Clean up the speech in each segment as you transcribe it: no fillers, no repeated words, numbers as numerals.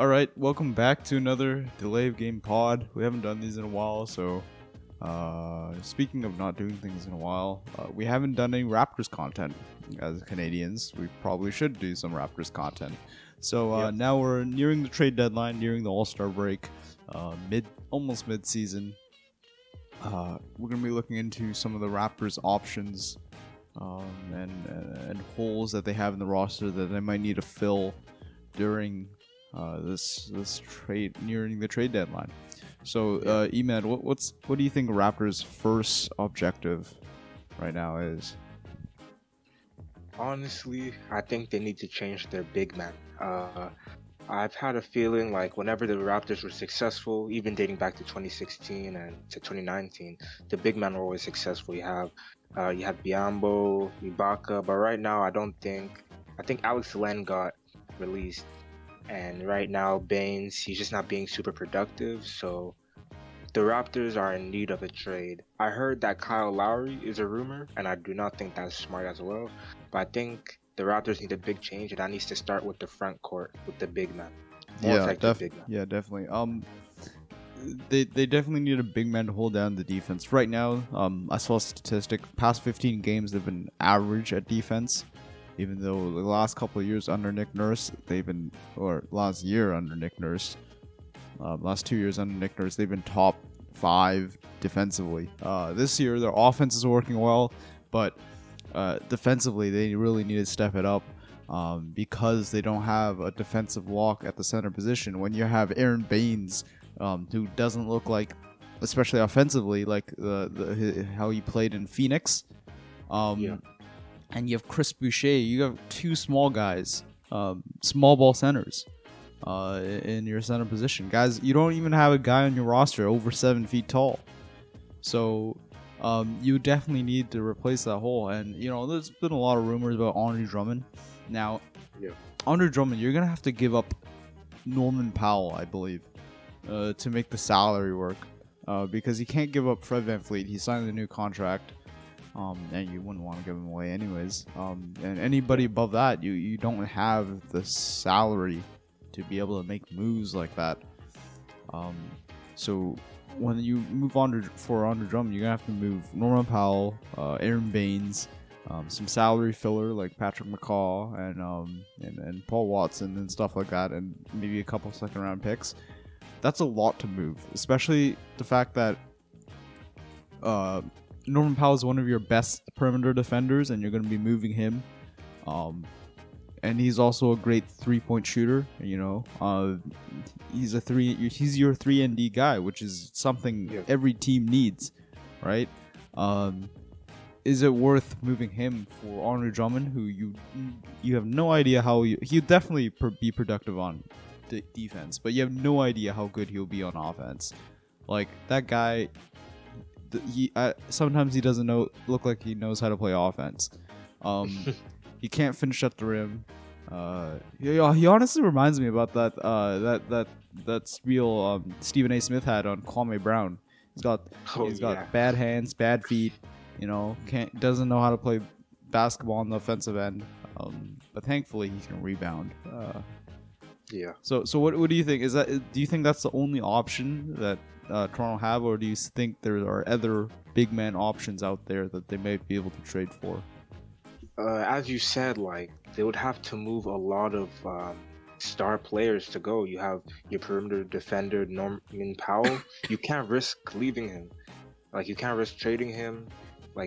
All right, welcome back to another delay of game pod. We haven't done these in a while, so speaking of not doing things in a while, we haven't done any Raptors content. As Canadians, we probably should do some Raptors content. So Yep. now we're nearing the trade deadline, nearing the All-Star break, almost mid-season. We're gonna be looking into some of the Raptors options and holes that they have in the roster that they might need to fill during this trade, nearing the trade deadline. So, Emed, what do you think Raptors' first objective right now is? Honestly, I think they need to change their big man. I've had a feeling like whenever the Raptors were successful, even dating back to 2016 and to 2019, the big men were always successful. You had Biombo, Ibaka, but right now I think Alex Len got released, and right now Baines, he's just not being super productive. So the Raptors are in need of a trade. I heard that Kyle Lowry is a rumor, and I do not think that's smart as well. But I think the Raptors need a big change, and that needs to start with the front court, with the big man. More effective big man. Yeah, definitely. They definitely need a big man to hold down the defense. Right now, I saw a statistic. Past 15 games, they've been average at defense. Even though the last couple of years under Nick Nurse, last year under Nick Nurse, last 2 years under Nick Nurse, they've been top 5 defensively. This year, their offense is working well, but defensively, they really need to step it up because they don't have a defensive lock at the center position. When you have Aaron Baines, who doesn't look like, especially offensively, like how he played in Phoenix, and you have Chris Boucher, you have 2 small guys, small ball centers. In your center position, guys, you don't even have a guy on your roster over 7 feet tall, so you definitely need to replace that hole. And there's been a lot of rumors about Andre Drummond. Now, Andre Drummond, you're gonna have to give up Norman Powell, I believe, to make the salary work, because you can't give up Fred VanVleet. He signed a new contract, and you wouldn't want to give him away anyways. And anybody above that, you don't have the salary to be able to make moves like that. So when you move on for Andre Drummond, you're gonna have to move Norman Powell, Aaron Baines, some salary filler like Patrick McCaw and Paul Watson and stuff like that, and maybe a couple second round picks. That's a lot to move, especially the fact that Norman Powell is one of your best perimeter defenders, and you're going to be moving him. And he's also a great 3-point shooter. He's your 3-and-D guy, which is something every team needs, right? Is it worth moving him for Andre Drummond, who you have no idea how he'll definitely be productive on defense, but you have no idea how good he'll be on offense. Like that guy, sometimes he doesn't look like he knows how to play offense. He can't finish at the rim. He honestly reminds me about that spiel Stephen A. Smith had on Kwame Brown. He's got bad hands, bad feet. Doesn't know how to play basketball on the offensive end. But thankfully he can rebound. So what do you think? Do you think that's the only option that Toronto have, or do you think there are other big man options out there that they might be able to trade for? As you said, they would have to move a lot of star players to go. You have your perimeter defender Norman Powell. You can't risk leaving him. You can't risk trading him.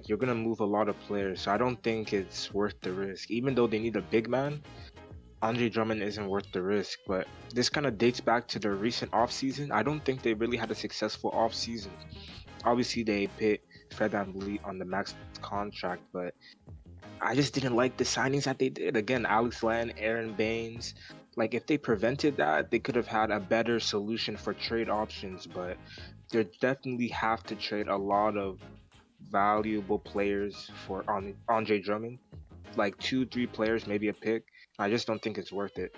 You're gonna move a lot of players, so I don't think it's worth the risk. Even though they need a big man, Andre Drummond isn't worth the risk. But this kind of dates back to their recent offseason. I don't think they really had a successful offseason. Obviously, they put Fred VanVleet on the max contract, but I just didn't like the signings that they did. Again, Alex Len, Aaron Baines. If they prevented that, they could have had a better solution for trade options. But they definitely have to trade a lot of valuable players for Andre Drummond. 2-3 players, maybe a pick. I just don't think it's worth it.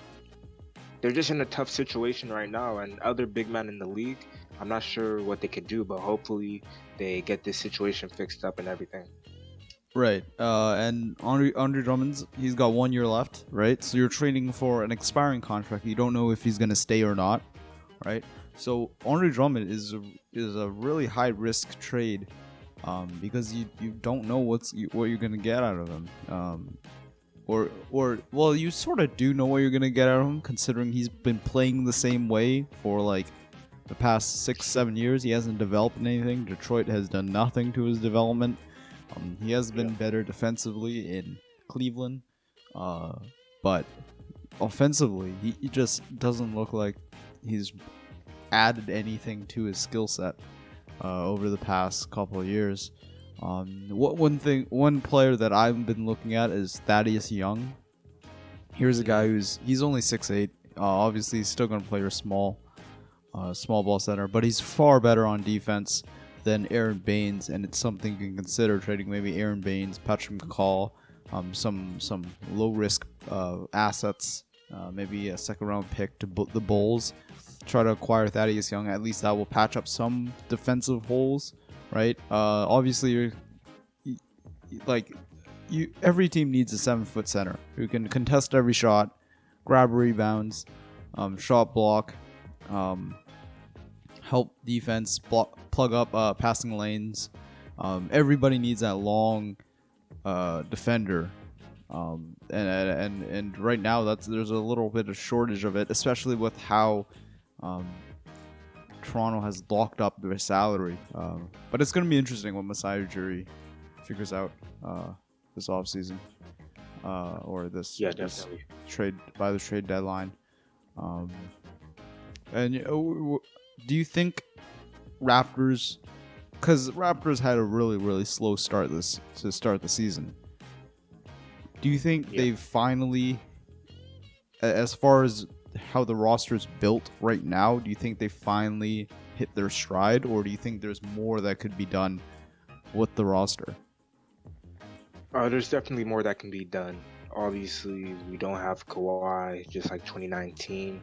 They're just in a tough situation right now, and other big men in the league, I'm not sure what they could do, but hopefully they get this situation fixed up and everything. Right. And Andre Drummond's he's got 1 year left, right? So you're trading for an expiring contract. You don't know if he's gonna stay or not, right? So Andre Drummond is a really high risk trade, because you don't know what you're gonna get out of him. Or well, you sort of do know what you're gonna get out of him, considering he's been playing the same way for like the past 6-7 years. He hasn't developed anything. Detroit has done nothing to his development. He has been better defensively in Cleveland, but offensively, he just doesn't look like he's added anything to his skill set over the past couple of years. One player that I've been looking at is Thaddeus Young. Here's a guy he's only 6'8". Obviously, he's still going to play your small ball center, but he's far better on defense than Aaron Baines, and it's something you can consider trading. Maybe Aaron Baines, Patrick McCall, some low risk assets, maybe a second round pick to the Bulls. Try to acquire Thaddeus Young. At least that will patch up some defensive holes, right? Obviously, every team needs a 7-foot center who can contest every shot, grab rebounds, shot block, help defense, plug up passing lanes. Everybody needs that long defender, and right now there's a little bit of shortage of it, especially with how Toronto has locked up their salary. But it's going to be interesting what Masai Ujiri figures out this offseason, or this trade deadline. And do you think Raptors, because Raptors had a really slow start to start the season, do you think they've finally, as far as how the roster is built right now, do you think they finally hit their stride, or do you think there's more that could be done with the roster? There's definitely more that can be done. Obviously, we don't have Kawhi, just like 2019,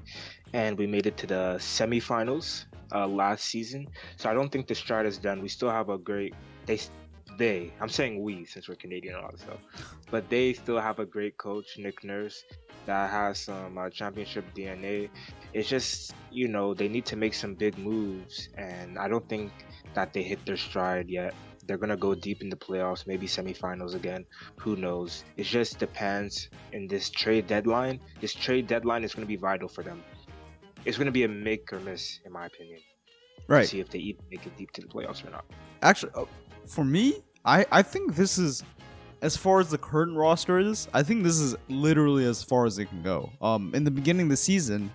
and we made it to the semifinals last season. So I don't think the stride is done. We still have a great I'm saying we, since we're Canadian and all that stuff, but they still have a great coach, Nick Nurse, that has some championship DNA. It's just, they need to make some big moves, and I don't think that they hit their stride yet. They're going to go deep in the playoffs, maybe semifinals again. Who knows? It just depends in this trade deadline. This trade deadline is going to be vital for them. It's going to be a make or miss, in my opinion. Right. To see if they even make it deep to the playoffs or not. Actually, for me, I think this is, as far as the current roster is, I think this is literally as far as they can go. In the beginning of the season,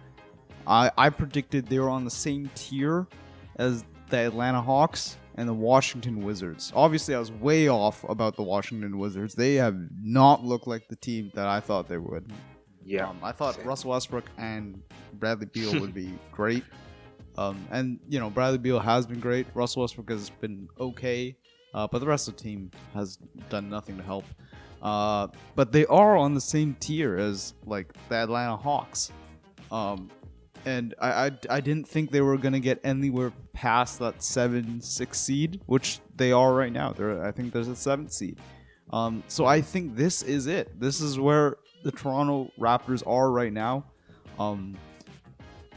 I predicted they were on the same tier as the Atlanta Hawks and the Washington Wizards. Obviously, I was way off about the Washington Wizards. They have not looked like the team that I thought they would. Yeah. I thought Russell Westbrook and Bradley Beal would be great. And, Bradley Beal has been great. Russell Westbrook has been okay. But the rest of the team has done nothing to help. But they are on the same tier as, like, the Atlanta Hawks. And I didn't think they were going to get anywhere past that 7-6 seed, which they are right now. I think there's a 7th seed. So I think this is it. This is where the Toronto Raptors are right now.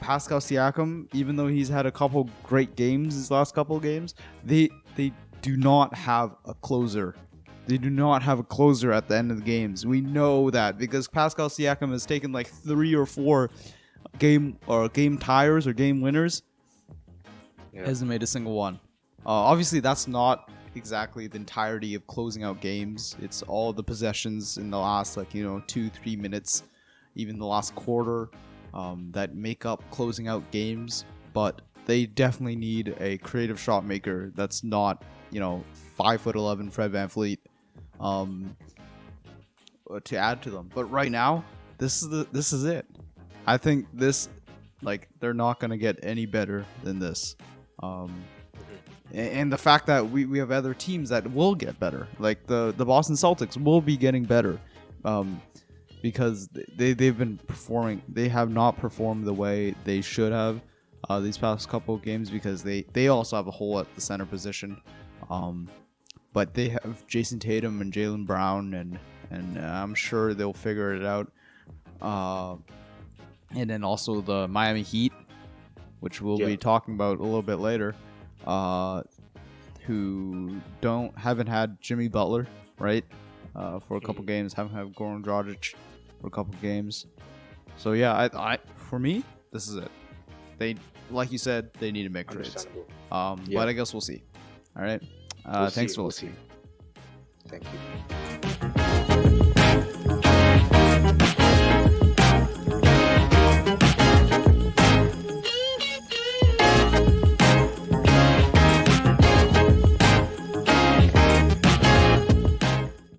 Pascal Siakam, even though he's had a couple great games these last couple of games, they do not have a closer. They do not have a closer at the end of the games. We know that because Pascal Siakam has taken like 3 or 4 game tires or game winners. Yeah. Hasn't made a single one. Obviously, that's not exactly the entirety of closing out games. It's all the possessions in the last 2-3 minutes, even the last quarter, that make up closing out games. But they definitely need a creative shot maker that's not 5'11" Fred VanVleet to add to them. But right now, this is it. I think they're not gonna get any better than this. And the fact that we have other teams that will get better, like the Boston Celtics will be getting better, because they've been performing. They have not performed the way they should have these past couple of games because they also have a hole at the center position. but they have Jason Tatum and Jaylen Brown, and I'm sure they'll figure it out. And then also the Miami Heat, which we'll be talking about a little bit later, who haven't had Jimmy Butler, right, for a couple games, haven't had Goran Dragic for a couple games. So yeah, I for me, this is it. They, like you said, they need to make trades. But I guess we'll see. All right. Thanks for listening. Thank you.